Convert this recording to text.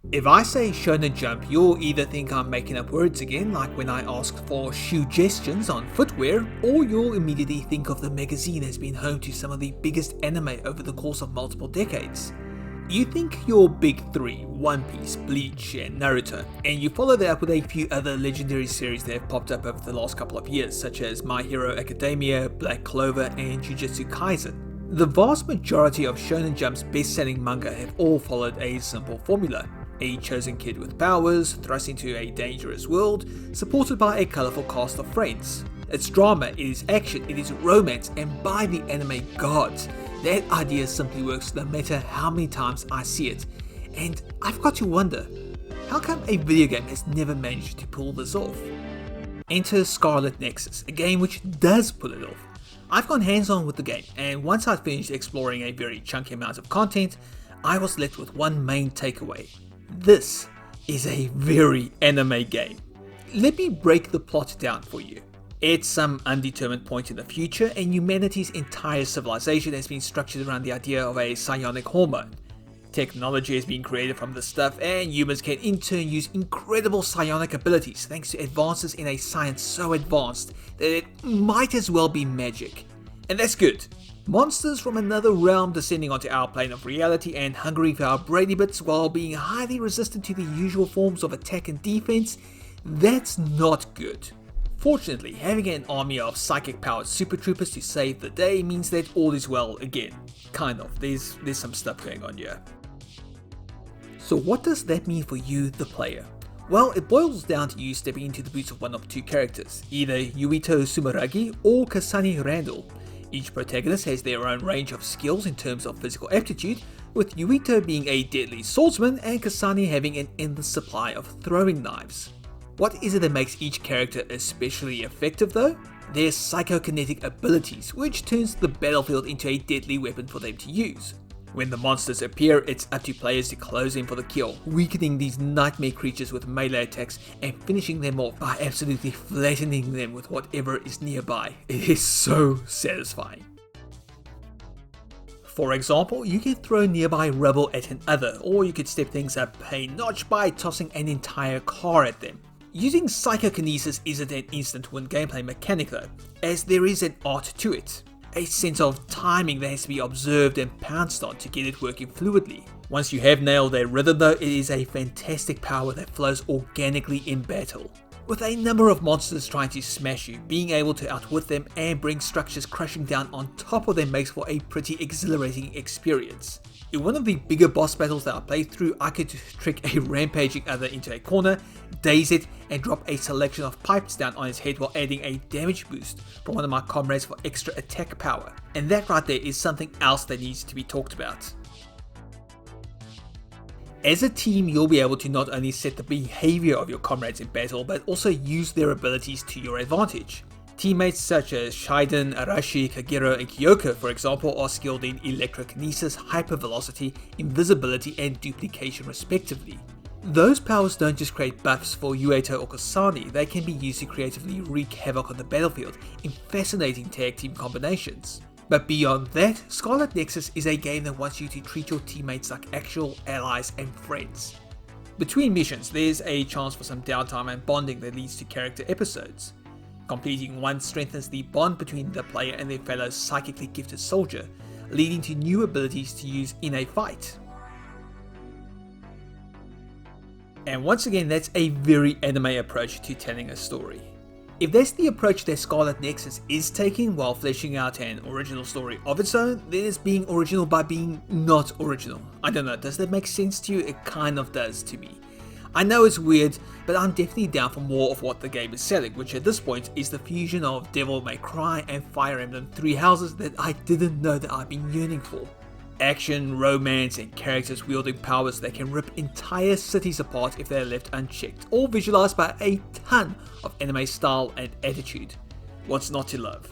If I say Shonen Jump, you'll either think I'm making up words again, like when I asked for suggestions on footwear, or you'll immediately think of the magazine as being home to some of the biggest anime over the course of multiple decades. You think your big three, One Piece, Bleach, and Naruto, and you follow that up with a few other legendary series that have popped up over the last couple of years, such as My Hero Academia, Black Clover, and Jujutsu Kaisen. The vast majority of Shonen Jump's best-selling manga have all followed a simple formula. A chosen kid with powers, thrust into a dangerous world, supported by a colourful cast of friends. It's drama, it is action, it is romance, and by the anime gods, that idea simply works no matter how many times I see it. And I've got to wonder, how come a video game has never managed to pull this off? Enter Scarlet Nexus, a game which does pull it off. I've gone hands-on with the game, and once I'd finished exploring a very chunky amount of content, I was left with one main takeaway. This is a very anime game. Let me break the plot down for you. It's some undetermined point in the future, and humanity's entire civilization has been structured around the idea of a psionic hormone. Technology has been created from this stuff, and humans can in turn use incredible psionic abilities thanks to advances in a science so advanced that it might as well be magic. And that's good. Monsters from another realm descending onto our plane of reality and hungry for our brainy bits while being highly resistant to the usual forms of attack and defense, that's not good. Fortunately, having an army of psychic-powered super troopers to save the day means that all is well again. Kind of, there's some stuff going on here. So what does that mean for you, the player? Well, it boils down to you stepping into the boots of one of two characters, either Yuito Sumeragi or Kasane Randall. Each protagonist has their own range of skills in terms of physical aptitude, with Yuito being a deadly swordsman and Kasane having an endless supply of throwing knives. What is it that makes each character especially effective though? Their psychokinetic abilities, which turns the battlefield into a deadly weapon for them to use. When the monsters appear, it's up to players to close in for the kill, weakening these nightmare creatures with melee attacks and finishing them off by absolutely flattening them with whatever is nearby. It is so satisfying. For example, you could throw nearby rubble at an other, or you could step things up a notch by tossing an entire car at them. Using psychokinesis isn't an instant win gameplay mechanic though, as there is an art to it. A sense of timing that has to be observed and pounced on to get it working fluidly. Once you have nailed their rhythm though, it is a fantastic power that flows organically in battle. With a number of monsters trying to smash you, being able to outwit them and bring structures crashing down on top of them makes for a pretty exhilarating experience. In one of the bigger boss battles that I played through, I could trick a rampaging other into a corner, daze it, and drop a selection of pipes down on its head while adding a damage boost from one of my comrades for extra attack power. And that right there is something else that needs to be talked about. As a team, you'll be able to not only set the behavior of your comrades in battle, but also use their abilities to your advantage. Teammates such as Shiden, Arashi, Kagero, and Kyoko, for example, are skilled in electrokinesis, hypervelocity, invisibility, and duplication respectively. Those powers don't just create buffs for Yuito or Kasane, they can be used to creatively wreak havoc on the battlefield in fascinating tag team combinations. But beyond that, Scarlet Nexus is a game that wants you to treat your teammates like actual allies and friends. Between missions, there's a chance for some downtime and bonding that leads to character episodes. Completing one strengthens the bond between the player and their fellow psychically gifted soldier, leading to new abilities to use in a fight. And once again, that's a very anime approach to telling a story. If that's the approach that Scarlet Nexus is taking while fleshing out an original story of its own, then it's being original by being not original. I don't know, does that make sense to you? It kind of does to me. I know it's weird, but I'm definitely down for more of what the game is selling, which at this point is the fusion of Devil May Cry and Fire Emblem Three Houses that I didn't know that I've been yearning for. Action, romance, and characters wielding powers that can rip entire cities apart if they're left unchecked, all visualized by a ton of anime style and attitude. What's not to love?